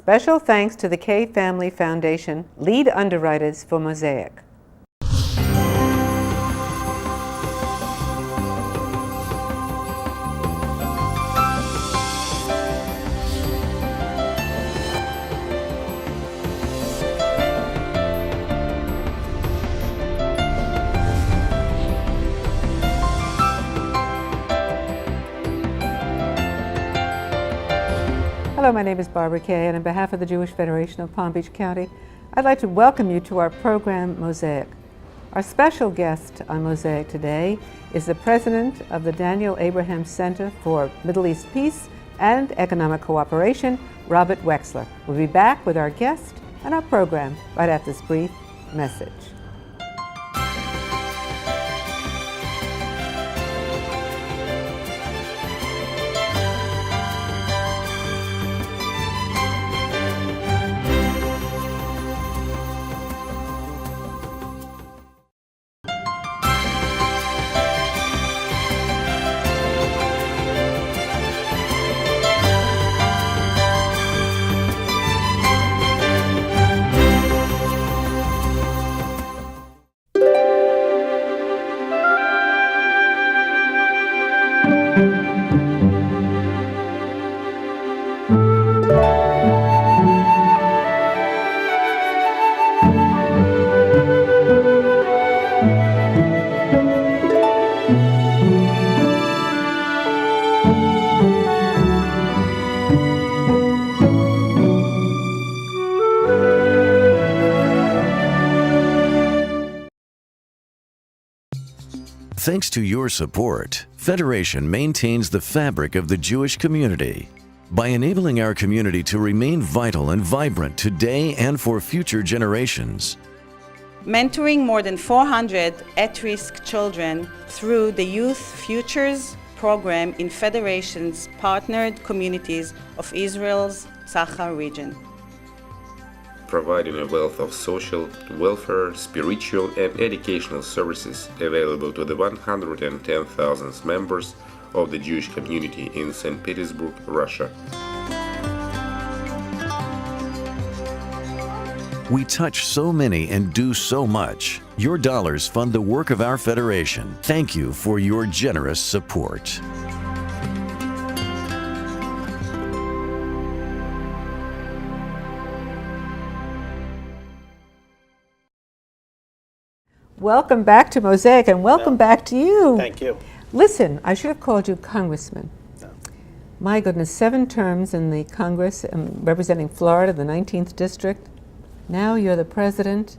Special thanks to the K Family Foundation, lead underwriters for MOSAIC. Hello, my name is Barbara Kay, and on behalf of the Jewish Federation of Palm Beach County, I'd like to welcome you to our program, MOSAIC. Our special guest on MOSAIC today is the president of the Daniel Abraham Center for Middle East Peace and Economic Cooperation, Robert Wexler. We'll be back with our guest and our program right after this brief message. Thanks to your support, Federation maintains the fabric of the Jewish community. By enabling our community to remain vital and vibrant today and for future generations. Mentoring more than 400 at-risk children through the Youth Futures program in Federation's partnered communities of Israel's Sahara region. Providing a wealth of social, welfare, spiritual and educational services available to the 110,000 members of the Jewish community in St. Petersburg, Russia. We touch so many and do so much. Your dollars fund the work of our Federation. Thank you for your generous support. Welcome back to MOSAIC, and welcome back to you. Thank you. Listen, I should have called you Congressman. No. My goodness, 7 terms in the Congress representing Florida, the 19th District. Now you're the president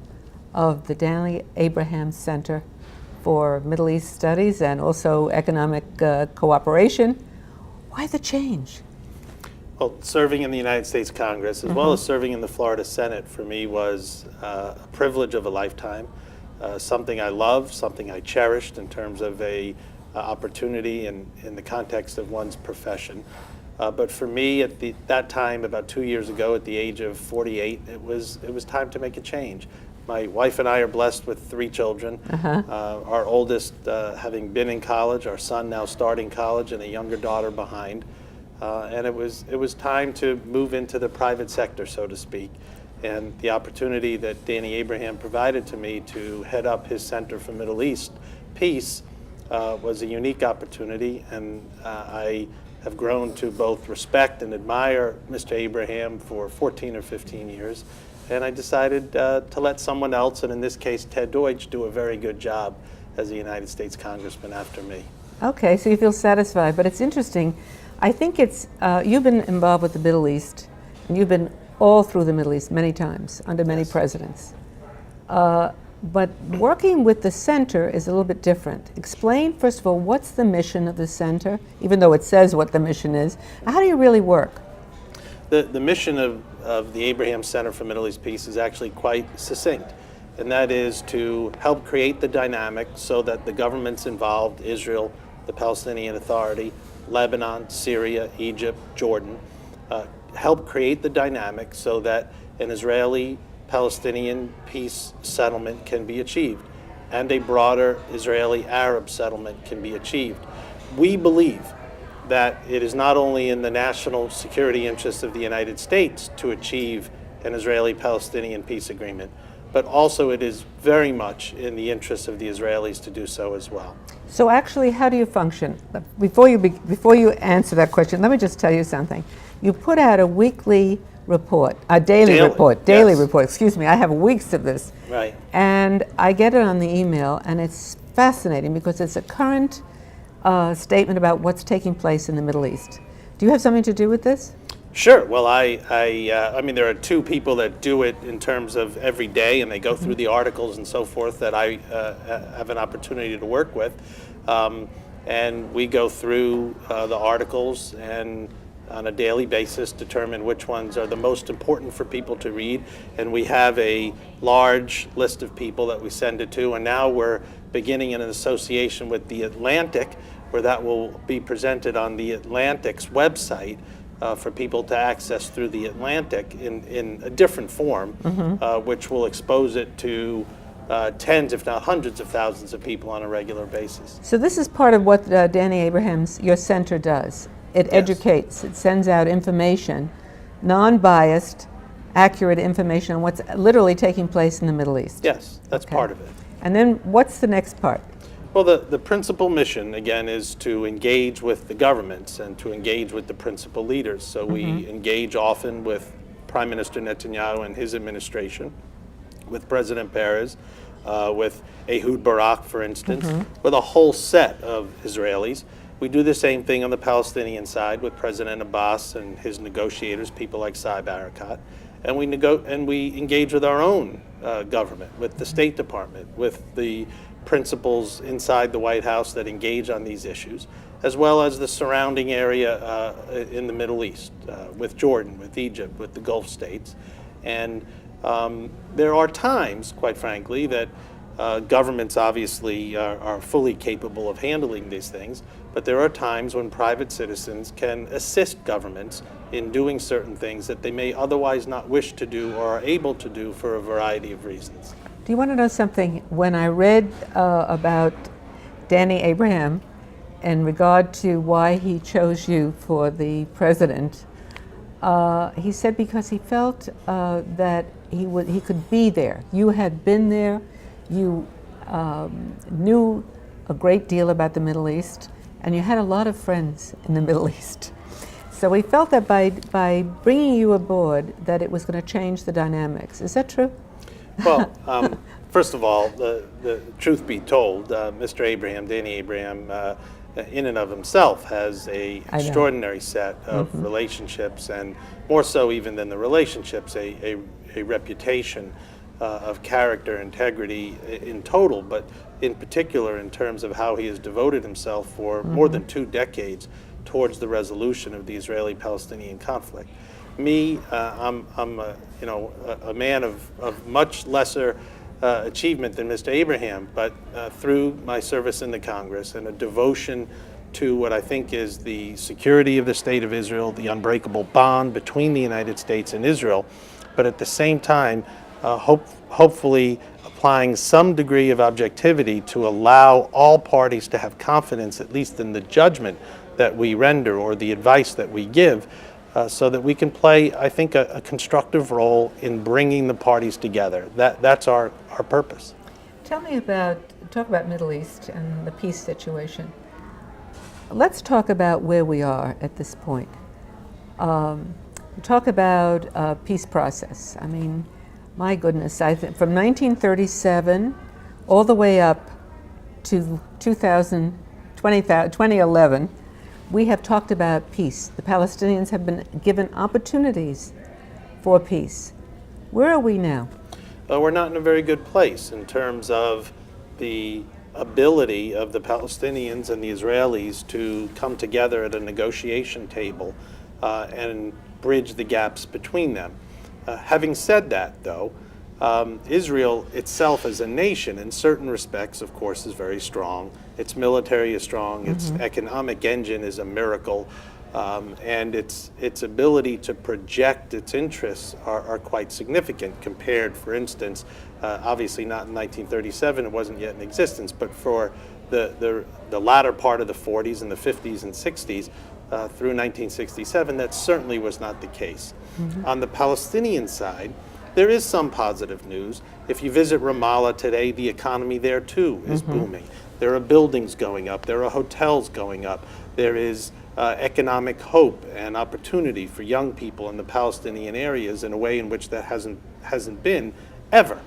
of the Daniel Abraham Center for Middle East Studies and also Economic Cooperation. Why the change? Well, serving in the United States Congress, as well as serving in the Florida Senate, for me was a privilege of a lifetime. Something I love, something I cherished in terms of a opportunity in the context of one's profession. But for me, at that time, about 2 years ago, at the age of 48, it was time to make a change. My wife and I are blessed with 3 children. Our oldest having been in college, our son now starting college, and a younger daughter behind. And it was time to move into the private sector, so to speak. And the opportunity that Danny Abraham provided to me to head up his Center for Middle East Peace was a unique opportunity, and I have grown to both respect and admire Mr. Abraham for 14 or 15 years. And I decided to let someone else, and in this case Ted Deutsch, do a very good job as a United States Congressman after me. Okay, so you feel satisfied, but it's interesting. I think it's, you've been involved with the Middle East, and you've been all through the Middle East many times, under many presidents. But working with the center is a little bit different. Explain, first of all, what's the mission of the center, even though it says what the mission is. How do you really work? The mission of the Abraham Center for Middle East Peace is actually quite succinct, and that is to help create the dynamic so that the governments involved, Israel, the Palestinian Authority, Lebanon, Syria, Egypt, Jordan, help create the dynamic so that an Israeli-Palestinian peace settlement can be achieved and a broader Israeli-Arab settlement can be achieved. We believe that it is not only in the national security interests of the United States to achieve an Israeli-Palestinian peace agreement, but also it is very much in the interests of the Israelis to do so as well. So actually, how do you function? Before you answer that question, let me just tell you something. You put out a weekly report, a daily report, excuse me. I have weeks of this. Right. And I get it on the email, and it's fascinating because it's a current statement about what's taking place in the Middle East. Do you have something to do with this? Sure. Well, I mean, there are two people that do it in terms of every day, and they go through the articles and so forth that I have an opportunity to work with. And we go through the articles and on a daily basis determine which ones are the most important for people to read. And we have a large list of people that we send it to. And now we're beginning an association with The Atlantic, where that will be presented on The Atlantic's website for people to access through The Atlantic in a different form, which will expose it to tens, if not hundreds of thousands of people on a regular basis. So this is part of what Danny Abraham's, your center does. It educates, it sends out information, non-biased, accurate information on what's literally taking place in the Middle East. Yes, that's part of it. And then what's the next part? Well, the principal mission, again, is to engage with the governments and to engage with the principal leaders. So we engage often with Prime Minister Netanyahu and his administration, with President Peres, with Ehud Barak, for instance, with a whole set of Israelis. We do the same thing on the Palestinian side with President Abbas and his negotiators, people like Saeb Erekat. And we engage with our own government, with the State Department, with the principals inside the White House that engage on these issues, as well as the surrounding area in the Middle East, with Jordan, with Egypt, with the Gulf states. And there are times, quite frankly, that governments obviously are fully capable of handling these things, but there are times when private citizens can assist governments in doing certain things that they may otherwise not wish to do or are able to do for a variety of reasons. Do you want to know something? When I read about Danny Abraham in regard to why he chose you for the president, he said because he felt that he could be there. You had been there. You knew a great deal about the Middle East, and you had a lot of friends in the Middle East. So we felt that by bringing you aboard, that it was going to change the dynamics. Is that true? Well, first of all, the truth be told, Mr. Abraham, Danny Abraham, in and of himself has an extraordinary set of relationships, and more so even than the relationships, a reputation of character, integrity in total, but in particular in terms of how he has devoted himself for more than 2 decades towards the resolution of the Israeli-Palestinian conflict. Me, I'm a man of much lesser achievement than Mr. Abraham, but through my service in the Congress and a devotion to what I think is the security of the State of Israel, the unbreakable bond between the United States and Israel, but at the same time, hopefully applying some degree of objectivity to allow all parties to have confidence, at least in the judgment that we render or the advice that we give, so that we can play, I think, a constructive role in bringing the parties together. That's our purpose. Talk about Middle East and the peace situation. Let's talk about where we are at this point. Talk about peace process. I mean, my goodness, I think from 1937 all the way up to 2011, we have talked about peace. The Palestinians have been given opportunities for peace. Where are we now? We're not in a very good place in terms of the ability of the Palestinians and the Israelis to come together at a negotiation table and bridge the gaps between them. Having said that, though, Israel itself as a nation, in certain respects, of course, is very strong. Its military is strong. Its economic engine is a miracle. And its ability to project its interests are quite significant compared, for instance, obviously not in 1937, it wasn't yet in existence, but for the latter part of the 40s and the 50s and 60s, through 1967, that certainly was not the case. On the Palestinian side, there is some positive news. If you visit Ramallah today, the economy there too is booming. There are buildings going up, there are hotels going up, there is economic hope and opportunity for young people in the Palestinian areas in a way in which that hasn't been ever,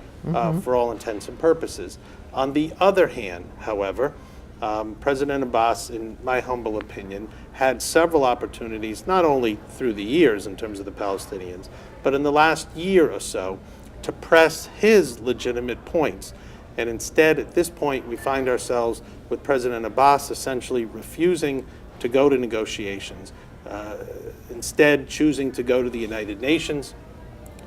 for all intents and purposes. On the other hand, however, President Abbas, in my humble opinion, had several opportunities, not only through the years in terms of the Palestinians, but in the last year or so, to press his legitimate points. And instead, at this point, we find ourselves with President Abbas essentially refusing to go to negotiations, instead choosing to go to the United Nations,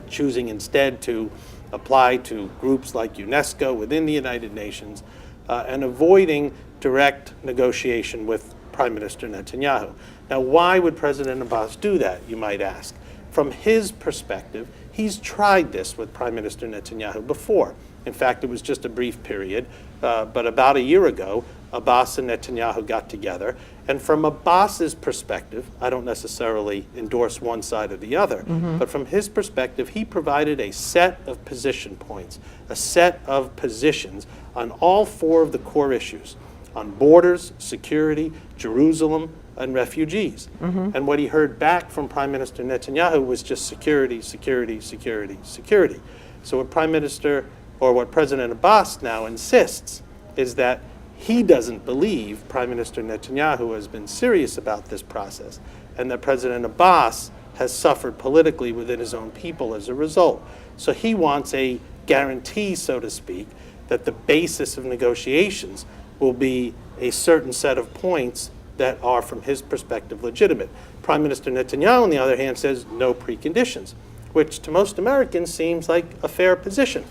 choosing instead to apply to groups like UNESCO within the United Nations, and avoiding direct negotiation with Prime Minister Netanyahu. Now, why would President Abbas do that, you might ask? From his perspective, he's tried this with Prime Minister Netanyahu before. In fact, it was just a brief period, but about a year ago, Abbas and Netanyahu got together. And from Abbas's perspective, I don't necessarily endorse one side or the other, but from his perspective, he provided a set of position points, a set of positions on all four of the core issues, on borders, security, Jerusalem, and refugees. And what he heard back from Prime Minister Netanyahu was just security, security, security, security. So what Prime Minister, or what President Abbas now insists, is that he doesn't believe Prime Minister Netanyahu has been serious about this process, and that President Abbas has suffered politically within his own people as a result. So he wants a guarantee, so to speak, that the basis of negotiations will be a certain set of points that are, from his perspective, legitimate. Prime Minister Netanyahu, on the other hand, says no preconditions, which to most Americans seems like a fair position.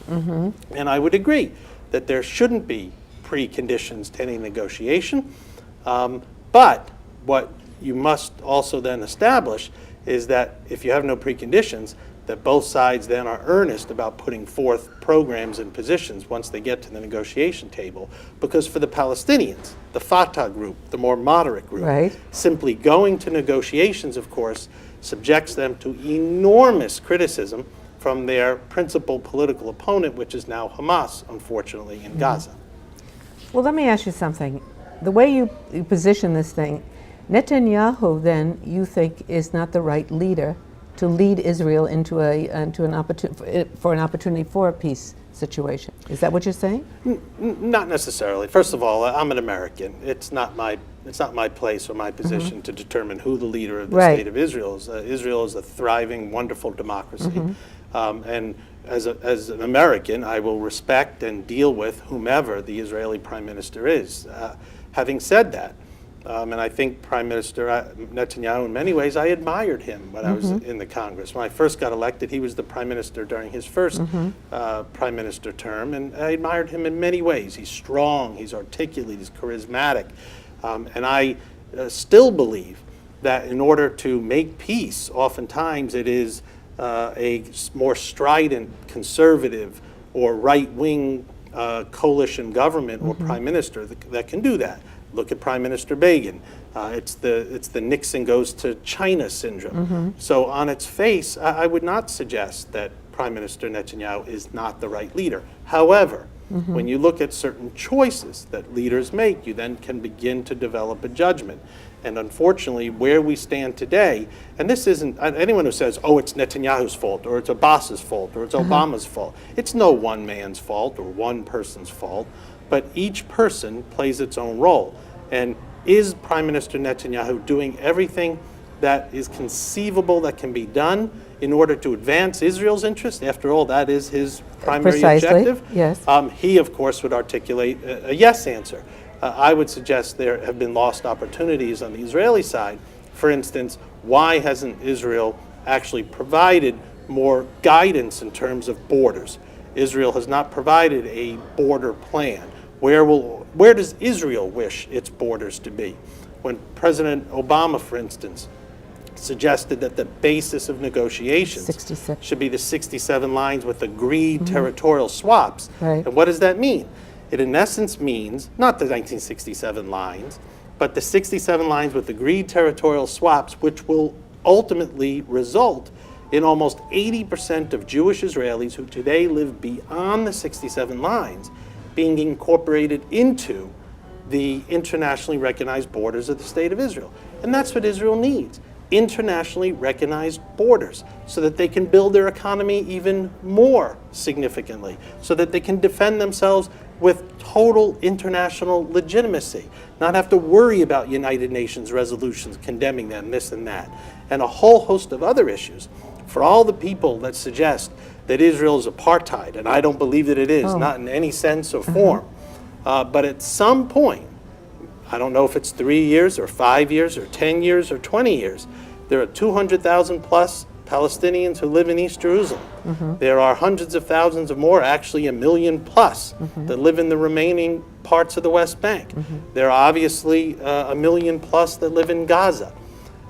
And I would agree that there shouldn't be preconditions to any negotiation. But what you must also then establish is that if you have no preconditions, that both sides then are earnest about putting forth programs and positions once they get to the negotiation table. Because for the Palestinians, the Fatah group, the more moderate group, simply going to negotiations, of course, subjects them to enormous criticism from their principal political opponent, which is now Hamas, unfortunately, in Gaza. Well, let me ask you something. The way you position this thing, Netanyahu then, you think, is not the right leader to lead Israel into an opportunity for a peace situation. Is that what you're saying? Not necessarily. First of all, I'm an American. It's not my place or my position to determine who the leader of the state of Israel is. Israel is a thriving, wonderful democracy, and as an American, I will respect and deal with whomever the Israeli Prime Minister is. Having said that, and I think Prime Minister Netanyahu, in many ways, I admired him when I was in the Congress. When I first got elected, he was the Prime Minister during his first Prime Minister term, and I admired him in many ways. He's strong, he's articulate, he's charismatic, and I still believe that in order to make peace, oftentimes it is a more strident, conservative, or right-wing coalition government or prime minister that can do that. Look at Prime Minister Begin. It's the Nixon goes to China syndrome. So on its face, I would not suggest that Prime Minister Netanyahu is not the right leader. However, when you look at certain choices that leaders make, you then can begin to develop a judgment. And unfortunately, where we stand today, and this isn't, anyone who says, oh, it's Netanyahu's fault, or it's Abbas's fault, or it's Obama's fault, it's no one man's fault or one person's fault, but each person plays its own role. And is Prime Minister Netanyahu doing everything that is conceivable that can be done in order to advance Israel's interest? After all, that is his primary objective. Yes. He, of course, would articulate a yes answer. I would suggest there have been lost opportunities on the Israeli side. For instance, why hasn't Israel actually provided more guidance in terms of borders? Israel has not provided a border plan. Where does Israel wish its borders to be? When President Obama, for instance, suggested that the basis of negotiations should be the 67 lines with agreed territorial swaps. And what does that mean? It in essence means, not the 1967 lines, but the 67 lines with agreed territorial swaps, which will ultimately result in almost 80% of Jewish Israelis who today live beyond the 67 lines being incorporated into the internationally recognized borders of the State of Israel. And that's what Israel needs, internationally recognized borders, so that they can build their economy even more significantly, so that they can defend themselves with total international legitimacy, not have to worry about United Nations resolutions condemning them, this and that, and a whole host of other issues. For all the people that suggest that Israel is apartheid, and I don't believe that it is, not in any sense or form, but at some point, I don't know if it's 3 years or 5 years or 10 years or 20 years, there are 200,000 plus Palestinians who live in East Jerusalem. There are hundreds of thousands of more, actually 1 million plus, that live in the remaining parts of the West Bank. There are obviously 1 million plus that live in Gaza.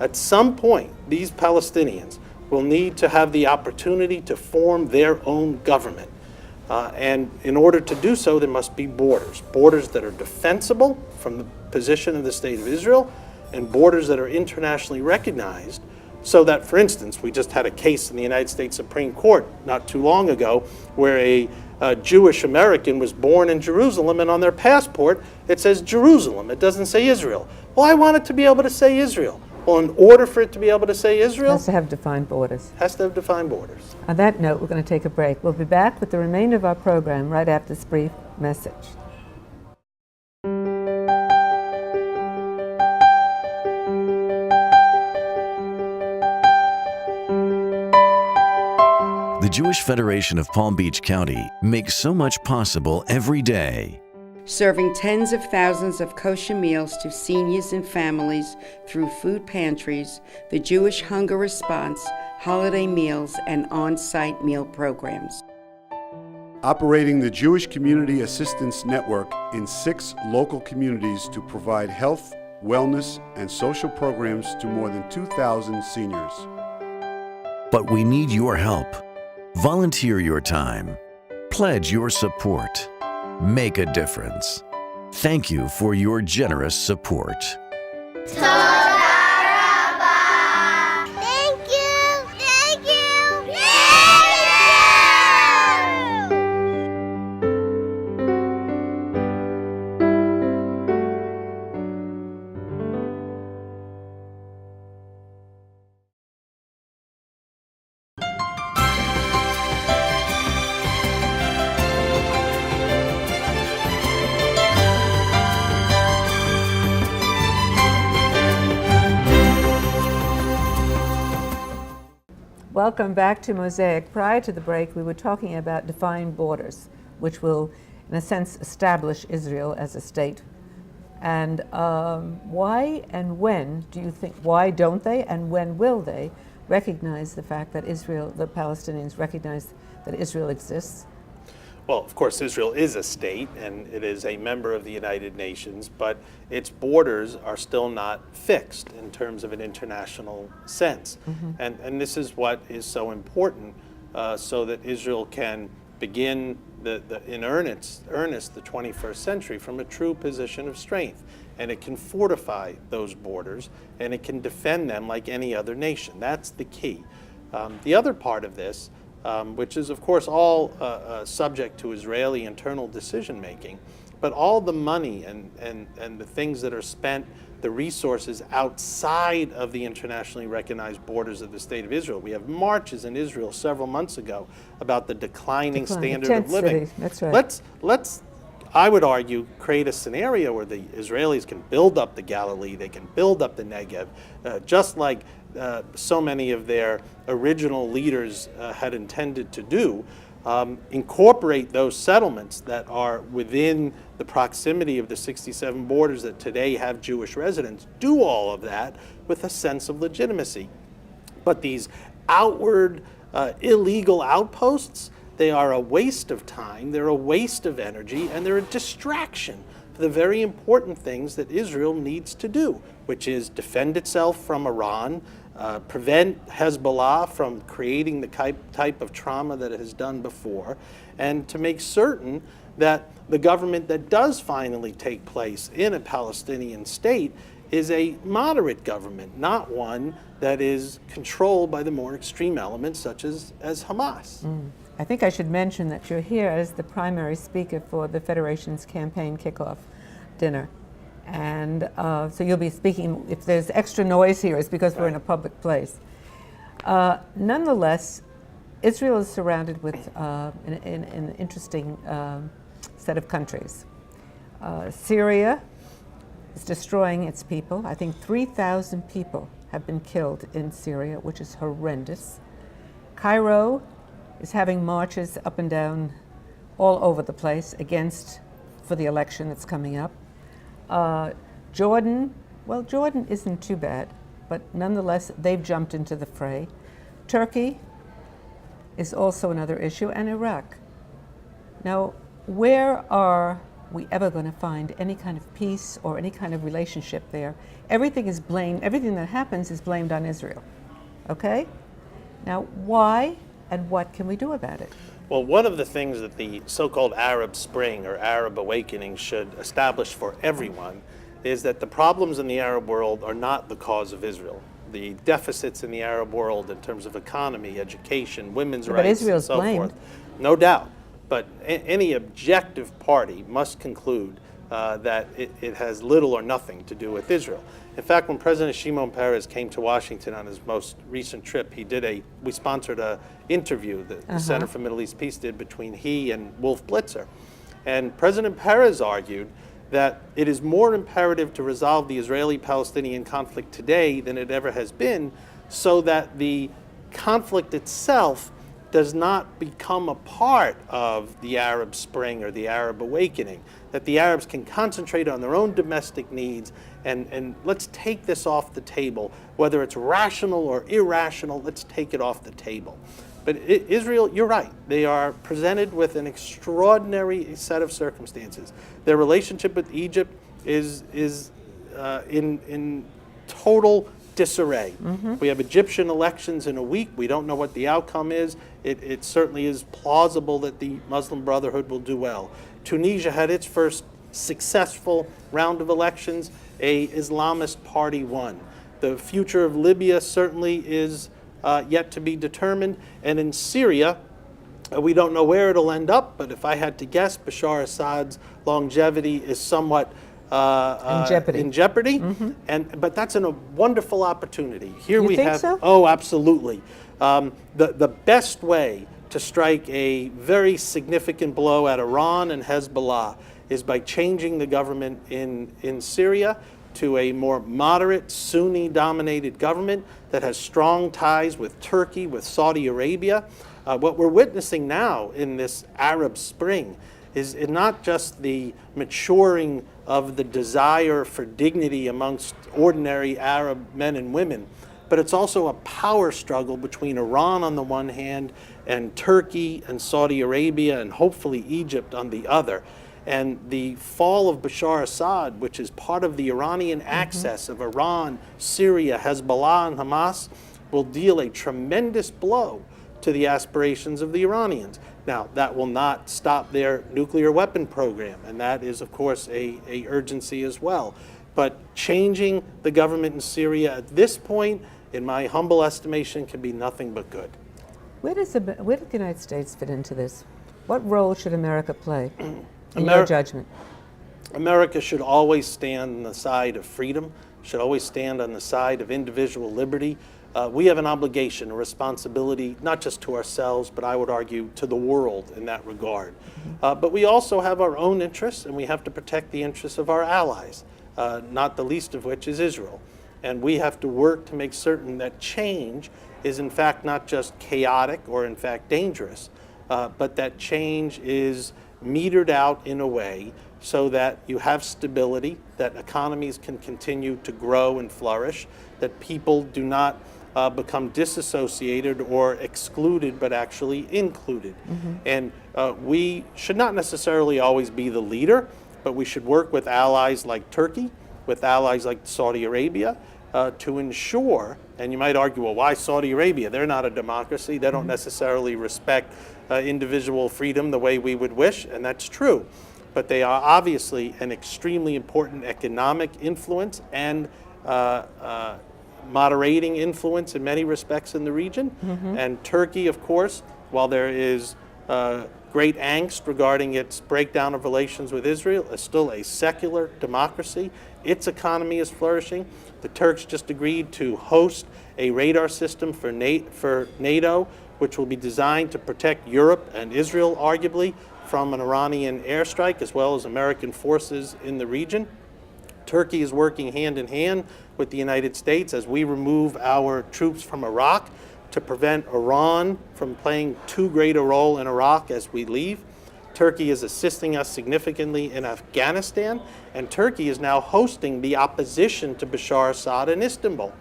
At some point, these Palestinians will need to have the opportunity to form their own government. And in order to do so, there must be borders that are defensible from the position of the State of Israel, and borders that are internationally recognized, so that, for instance, we just had a case in the United States Supreme Court not too long ago where a Jewish American was born in Jerusalem, and on their passport it says Jerusalem, it doesn't say Israel. Well, I want it to be able to say Israel. Well, in order for it to be able to say Israel, Has to have defined borders. has to have defined borders. On that note, we're going to take a break. We'll be back with the remainder of our program right after this brief message. The Jewish Federation of Palm Beach County makes so much possible every day. Serving tens of thousands of kosher meals to seniors and families through food pantries, the Jewish Hunger Response, holiday meals, and on-site meal programs. Operating the Jewish Community Assistance Network in 6 local communities to provide health, wellness, and social programs to more than 2,000 seniors. But we need your help. Volunteer your time. Pledge your support. Make a difference. Thank you for your generous support. Thank you! Thank you! Thank you! Welcome back to Mosaic. Prior to the break, we were talking about defined borders, which will, in a sense, establish Israel as a state. And why and when do you think, why don't they and when will they recognize the fact that Israel, the Palestinians recognize that Israel exists? Well, of course, Israel is a state, and it is a member of the United Nations, but its borders are still not fixed in terms of an international sense. And this is what is so important, so that Israel can begin in earnest the 21st century from a true position of strength. And it can fortify those borders, and it can defend them like any other nation. That's the key. The other part of this, which is, of course, all subject to Israeli internal decision-making, but all the money and the things that are spent, the resources outside of the internationally recognized borders of the State of Israel. We have marches in Israel several months ago about the declining standard of living. That's right. Let's, I would argue, create a scenario where the Israelis can build up the Galilee, they can build up the Negev, just like so many of their original leaders had intended to do, incorporate those settlements that are within the proximity of the 67 borders that today have Jewish residents, do all of that with a sense of legitimacy. But these outward illegal outposts, they are a waste of time, they're a waste of energy, and they're a distraction for the very important things that Israel needs to do, which is defend itself from Iran, prevent Hezbollah from creating the type of trauma that it has done before, and to make certain that the government that does finally take place in a Palestinian state is a moderate government, not one that is controlled by the more extreme elements such as Hamas. I think I should mention that you're here as the primary speaker for the Federation's campaign kickoff dinner. And so you'll be speaking. If there's extra noise here, it's because we're in a public place. Nonetheless, Israel is surrounded with an interesting set of countries. Syria is destroying its people. I think 3,000 people have been killed in Syria, which is horrendous. Cairo is having marches up and down all over the place for the election that's coming up. Jordan isn't too bad, but nonetheless, they've jumped into the fray. Turkey is also another issue, and Iraq. Now, where are we ever going to find any kind of peace or any kind of relationship there? Everything that happens is blamed on Israel, okay? Now, why and what can we do about it? Well, one of the things that the so-called Arab Spring or Arab Awakening should establish for everyone is that the problems in the Arab world are not the cause of Israel. The deficits in the Arab world in terms of economy, education, women's rights, Israel's and so blamed. forth, no doubt. But any objective party must conclude that it has little or nothing to do with Israel. In fact, when President Shimon Peres came to Washington on his most recent trip, we sponsored an interview that the Center for Middle East Peace did between he and Wolf Blitzer. And President Peres argued that it is more imperative to resolve the Israeli-Palestinian conflict today than it ever has been, so that the conflict itself does not become a part of the Arab Spring or the Arab Awakening, that the Arabs can concentrate on their own domestic needs and let's take this off the table. Whether it's rational or irrational, let's take it off the table. But Israel, you're right, they are presented with an extraordinary set of circumstances. Their relationship with Egypt is in total disarray. We have Egyptian elections in a week. We don't know what the outcome is. It certainly is plausible that the Muslim Brotherhood will do well. Tunisia had its first successful round of elections. A Islamist party won. The future of Libya certainly is yet to be determined. And in Syria, we don't know where it'll end up, but if I had to guess, Bashar Assad's longevity is somewhat in jeopardy. But that's a wonderful opportunity. Here we have. So? Oh, absolutely. The best way to strike a very significant blow at Iran and Hezbollah is by changing the government in Syria to a more moderate, Sunni-dominated government that has strong ties with Turkey, with Saudi Arabia. What we're witnessing now in this Arab Spring is not just the maturing of the desire for dignity amongst ordinary Arab men and women, but it's also a power struggle between Iran on the one hand and Turkey and Saudi Arabia and hopefully Egypt on the other. And the fall of Bashar Assad, which is part of the Iranian axis of Iran, Syria, Hezbollah, and Hamas, will deal a tremendous blow to the aspirations of the Iranians. Now, that will not stop their nuclear weapon program, and that is, of course, a urgency as well. But changing the government in Syria at this point, in my humble estimation, can be nothing but good. Where does the United States fit into this? What role should America play, in your judgment? America should always stand on the side of freedom, should always stand on the side of individual liberty. We have an obligation, a responsibility, not just to ourselves, but I would argue to the world in that regard. But we also have our own interests, and we have to protect the interests of our allies, not the least of which is Israel. And we have to work to make certain that change is in fact not just chaotic or in fact dangerous, but that change is metered out in a way so that you have stability, that economies can continue to grow and flourish, that people do not become disassociated or excluded, but actually included. And we should not necessarily always be the leader, but we should work with allies like Turkey, with allies like Saudi Arabia, to ensure And you might argue, well, why Saudi Arabia? They're not a democracy. They don't necessarily respect individual freedom the way we would wish, and that's true. But they are obviously an extremely important economic influence and moderating influence in many respects in the region. And Turkey, of course, while there is great angst regarding its breakdown of relations with Israel, is still a secular democracy. Its economy is flourishing. The Turks just agreed to host a radar system for NATO, which will be designed to protect Europe and Israel, arguably, from an Iranian airstrike, as well as American forces in the region. Turkey is working hand in hand with the United States as we remove our troops from Iraq to prevent Iran from playing too great a role in Iraq as we leave. Turkey is assisting us significantly in Afghanistan, and Turkey is now hosting the opposition to Bashar Assad in Istanbul.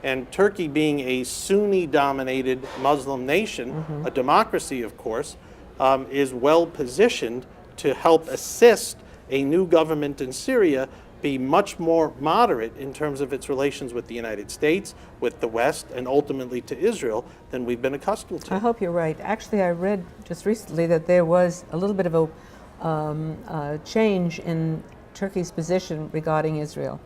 And Turkey, being a Sunni-dominated Muslim nation, a democracy, of course, is well positioned to help assist a new government in Syria be much more moderate in terms of its relations with the United States, with the West, and ultimately to Israel than we've been accustomed to. I hope you're right. Actually, I read just recently that there was a little bit of a change in Turkey's position regarding Israel.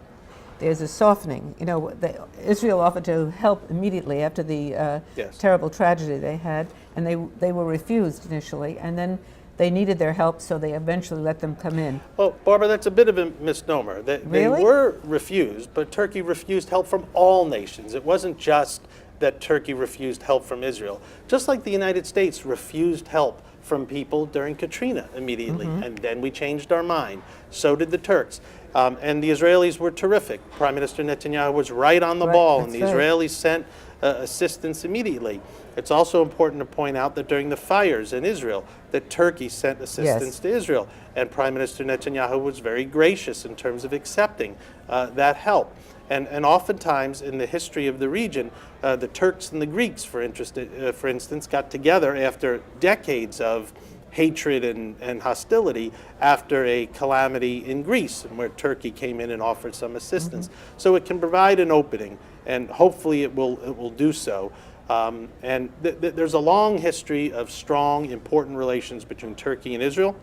There's a softening. You know, Israel offered to help immediately after the terrible tragedy they had, and they were refused initially, and then they needed their help, so they eventually let them come in. Well, Barbara, that's a bit of a misnomer. They were refused, but Turkey refused help from all nations. It wasn't just that Turkey refused help from Israel. Just like the United States refused help from people during Katrina immediately, and then we changed our mind. So did the Turks. And the Israelis were terrific. Prime Minister Netanyahu was right on the ball, and the Israelis sent assistance immediately. It's also important to point out that during the fires in Israel, that Turkey sent assistance to Israel, and Prime Minister Netanyahu was very gracious in terms of accepting that help. And oftentimes in the history of the region, the Turks and the Greeks, for instance, got together after decades of hatred and hostility after a calamity in Greece, and where Turkey came in and offered some assistance. So it can provide an opening, and hopefully it will do so. And there's a long history of strong, important relations between Turkey and Israel.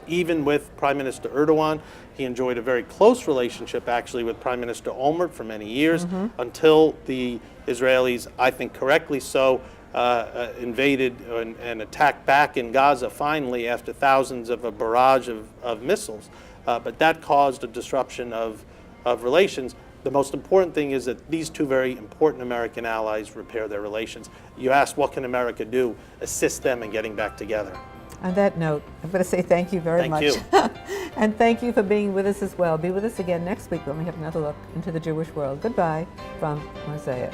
Even with Prime Minister Erdogan, he enjoyed a very close relationship actually with Prime Minister Olmert for many years, until the Israelis, I think correctly so, invaded and attacked back in Gaza finally after thousands of a barrage of missiles. But that caused a disruption of relations. The most important thing is that these two very important American allies repair their relations. You asked, what can America do? Assist them in getting back together. On that note, I'm going to say thank you very much. Thank you. And thank you for being with us as well. Be with us again next week when we have another look into the Jewish world. Goodbye from Mosaic.